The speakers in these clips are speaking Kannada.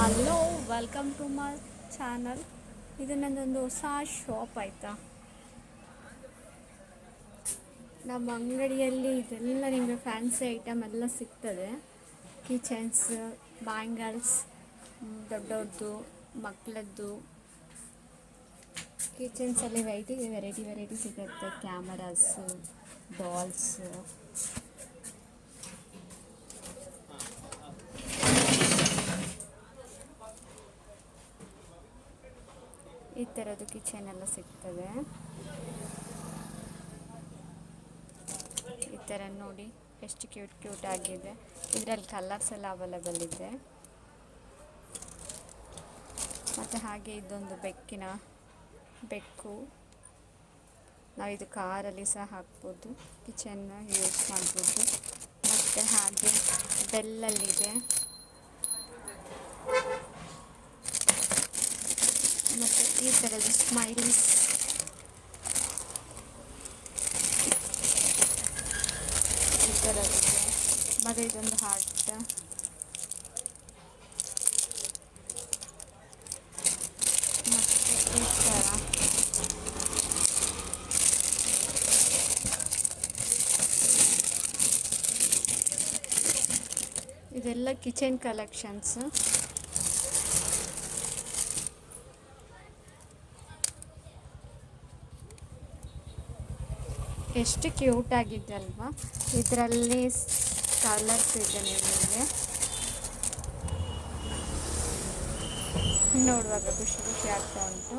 Hello, welcome to my channel. ಇದು ನನ್ನದೊಂದು ಹೊಸ ಶಾಪ್ ಆಯಿತಾ. ನಮ್ಮ ಅಂಗಡಿಯಲ್ಲಿ ಇದೆಲ್ಲ ನಿಮಗೆ ಫ್ಯಾನ್ಸಿ ಐಟಮ್ ಎಲ್ಲ ಸಿಗ್ತದೆ. ಕಿಚನ್ಸ್, ಬ್ಯಾಂಗಲ್ಸ್, ದೊಡ್ಡವ್ರದ್ದು, ಮಕ್ಕಳದ್ದು ಕಿಚನ್ಸಲ್ಲಿ ವೆರೈಟಿ ಸಿಗುತ್ತೆ. ಕ್ಯಾಮರಾಸು, ಡಾಲ್ಸು, ಈ ಥರದ್ದು ಕಿಚನ್ ಎಲ್ಲ ಸಿಗ್ತದೆ. ಈ ಥರ ನೋಡಿ ಎಷ್ಟು ಕ್ಯೂಟ್ ಆಗಿದೆ. ಇದರಲ್ಲಿ ಕಲರ್ಸ್ ಎಲ್ಲ ಅವೈಲೇಬಲ್ ಇದೆ. ಮತ್ತು ಹಾಗೆ ಇದೊಂದು ಬೆಕ್ಕು. ನಾವಿದು ಕಾರಲ್ಲಿ ಸಹ ಹಾಕ್ಬೋದು, ಕಿಚನ್ನ ಯೂಸ್ ಮಾಡ್ಬೋದು. ಮತ್ತು ಹಾಗೆ ಬೆಲ್ಲಲ್ಲಿದೆ. ಮತ್ತು ಈ ಥರದ್ದು ಸ್ಮೈಲೀಸ್, ಈ ಥರದ್ದಿದೆ. ಮತ್ತು ಇದೊಂದು ಹಾರ್ಟ್, ಮತ್ತು ಈ ಥರ ಇದೆಲ್ಲ ಕಿಚನ್ ಕಲೆಕ್ಷನ್ಸ್. ಎಷ್ಟು ಕ್ಯೂಟ್ ಆಗಿದೆ ಅಲ್ವಾ. ಇದರಲ್ಲಿ ಕಲರ್ಸ್ ಇದೆ, ನಿಮಗೆ ನೋಡುವಾಗ ಖುಷಿ ಆಗ್ತಾ ಉಂಟು.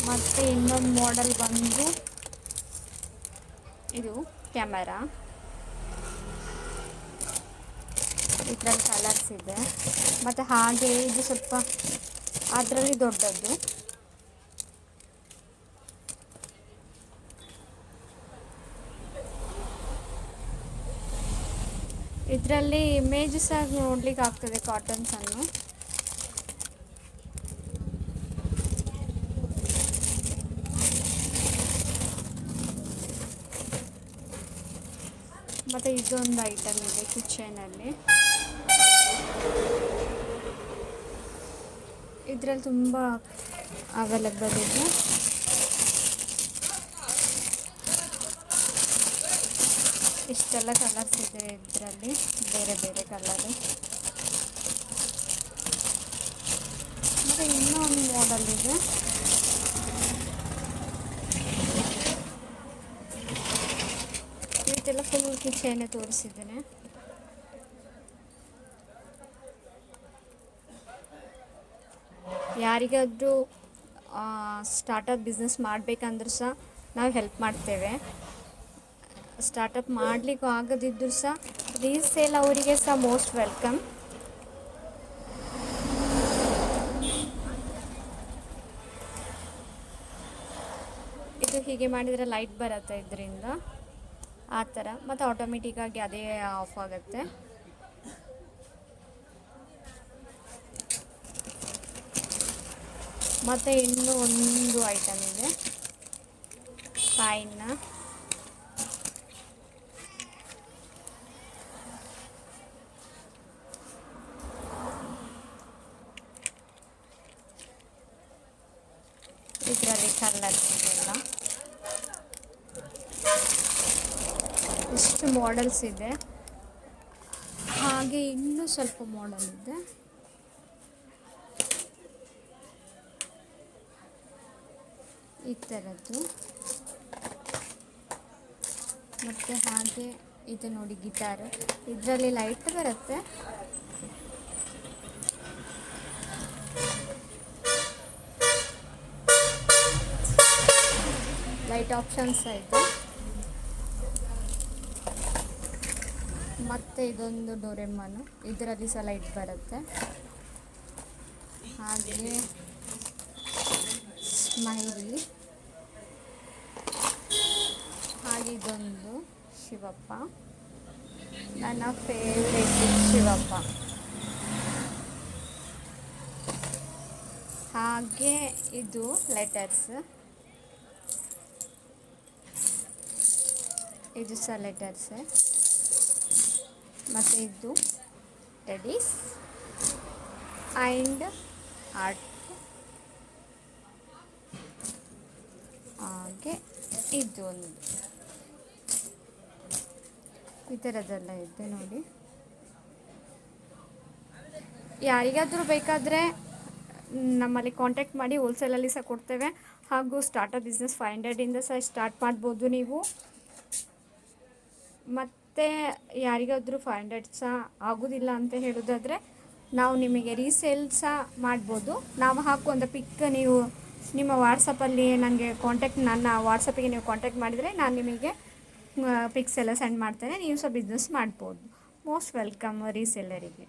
ಮತ್ತು ಇನ್ನೊಂದು ಮಾಡೆಲ್ ಬಂದು ಇದು ಕ್ಯಾಮರಾ. ಇದರಲ್ಲಿ ಕಲರ್ಸ್ ಇದೆ. ಮತ್ತು ಹಾಗೆ ಇದು ಸ್ವಲ್ಪ ಅದರಲ್ಲಿ ದೊಡ್ಡದು. ಇದರಲ್ಲಿ ಇಮೇಜ್ ಸಹ ನೋಡ್ಲಿಕ್ಕೆ ಆಗ್ತದೆ, ಕಾಟನ್ಸನ್ನು. ಮತ್ತು ಇದೊಂದು ಐಟಮ್ ಇದೆ ಕಿಚನಲ್ಲಿ. ಇದರಲ್ಲಿ ತುಂಬ ಅವೈಲೇಬಲ್ ಇದೆ. ಇಷ್ಟೆಲ್ಲ ಕಲರ್ಸ್ ಇದೆ ಇದರಲ್ಲಿ, ಬೇರೆ ಬೇರೆ ಕಲರು. ಮತ್ತು ಇನ್ನೂ ಒಂದು ಮಾಡೆಲ್ ಇದೆ. ಇದೆಲ್ಲ ಫುಲ್ ಕಿಚನ್ ತೋರಿಸಿದ್ದೇನೆ. ಯಾರಿಗಾದರೂ ಸ್ಟಾರ್ಟಪ್ ಬಿಸ್ನೆಸ್ ಮಾಡಬೇಕಂದ್ರೂ ಸಹ ನಾವು ಹೆಲ್ಪ್ ಮಾಡ್ತೇವೆ. ಸ್ಟಾರ್ಟಪ್ ಮಾಡಲಿಕ್ಕೂ ಆಗದಿದ್ದರೂ ಸಹ ರೀಸೇಲ್ ಅವರಿಗೆ ಸಹ ಮೋಸ್ಟ್ ವೆಲ್ಕಮ್. ಇದು ಹೀಗೆ ಮಾಡಿದರೆ ಲೈಟ್ ಬರುತ್ತೆ ಇದರಿಂದ, ಆ ಥರ. ಮತ್ತು ಆಟೋಮೆಟಿಕ್ಕಾಗಿ ಅದೇ ಆಫ್ ಆಗುತ್ತೆ. ಮತ್ತು ಇನ್ನೂ ಒಂದು ಐಟಮ್ ಇದೆ, ಪೈನ್ನ. ಇದರಲ್ಲಿ ಕಲರ್ಸ್ ಇದೆಲ್ಲ, ಇಷ್ಟು ಮಾಡೆಲ್ಸ್ ಇದೆ. ಹಾಗೆ ಇನ್ನೂ ಸ್ವಲ್ಪ ಮಾಡೆಲ್ ಇದೆ. ಈ ಥರದ್ದು. ಮತ್ತು ಹಾಗೆ ಇದು ನೋಡಿ ಗಿಟಾರು. ಇದರಲ್ಲಿ ಲೈಟ್ ಬರುತ್ತೆ. ಲೈಟ್ ಆಪ್ಷನ್ಸ್ ಇದೆ. ಮತ್ತು ಇದೊಂದು ಡೋರೆಮಾನು, ಇದರಲ್ಲಿ ಸಹ ಲೈಟ್ ಬರುತ್ತೆ. ಹಾಗೆ ಸ್ಮೈಲಿ. ಹಾಗೆ ಇದೊಂದು ಶಿವಪ್ಪ, ನನ್ನ ಫೇವ್ರೇಟ್ ಶಿವಪ್ಪ. ಹಾಗೆ ಇದು ಲೆಟರ್ಸ್, ಇದು ಸಹ ಲೆಟರ್ಸೇ. ಮತ್ತು ಇದು ಟೆಡೀಸ್. And art. ಹಾಗೆ ಇದೊಂದು ಈ ಥರದ್ದೆಲ್ಲ ಇದೆ ನೋಡಿ. ಯಾರಿಗಾದರೂ ಬೇಕಾದರೆ ನಮ್ಮಲ್ಲಿ ಕಾಂಟ್ಯಾಕ್ಟ್ ಮಾಡಿ, ಹೋಲ್ಸೇಲಲ್ಲಿ ಸಹ ಕೊಡ್ತೇವೆ. ಹಾಗೂ ಸ್ಟಾರ್ಟಪ್ ಬಿಸ್ನೆಸ್ 500ಇಂದ ಸಹ ಸ್ಟಾರ್ಟ್ ಮಾಡ್ಬೋದು ನೀವು. ಮತ್ತು ಯಾರಿಗಾದರೂ 500 ಸಹ ಆಗೋದಿಲ್ಲ ಅಂತ ಹೇಳೋದಾದರೆ ನಾವು ನಿಮಗೆ ರೀಸೇಲ್ ಸಹ ಮಾಡ್ಬೋದು. ನಾವು ಹಾಕುವಂಥ ಪಿಕ್ ನೀವು ನಿಮ್ಮ ವಾಟ್ಸಪ್ಪಲ್ಲಿ ನನಗೆ ನನ್ನ ವಾಟ್ಸಪ್ಪಿಗೆ ನೀವು ಕಾಂಟ್ಯಾಕ್ಟ್ ಮಾಡಿದರೆ ನಾನು ನಿಮಗೆ ಪಿಕ್ಸ್ ಎಲ್ಲ ಸೆಂಡ್ ಮಾಡ್ತೇನೆ. ನೀವು ಸಹ ಬಿಸ್ನೆಸ್ ಮಾಡ್ಬೋದು. Most welcome ರೀಸೇಲರಿಗೆ.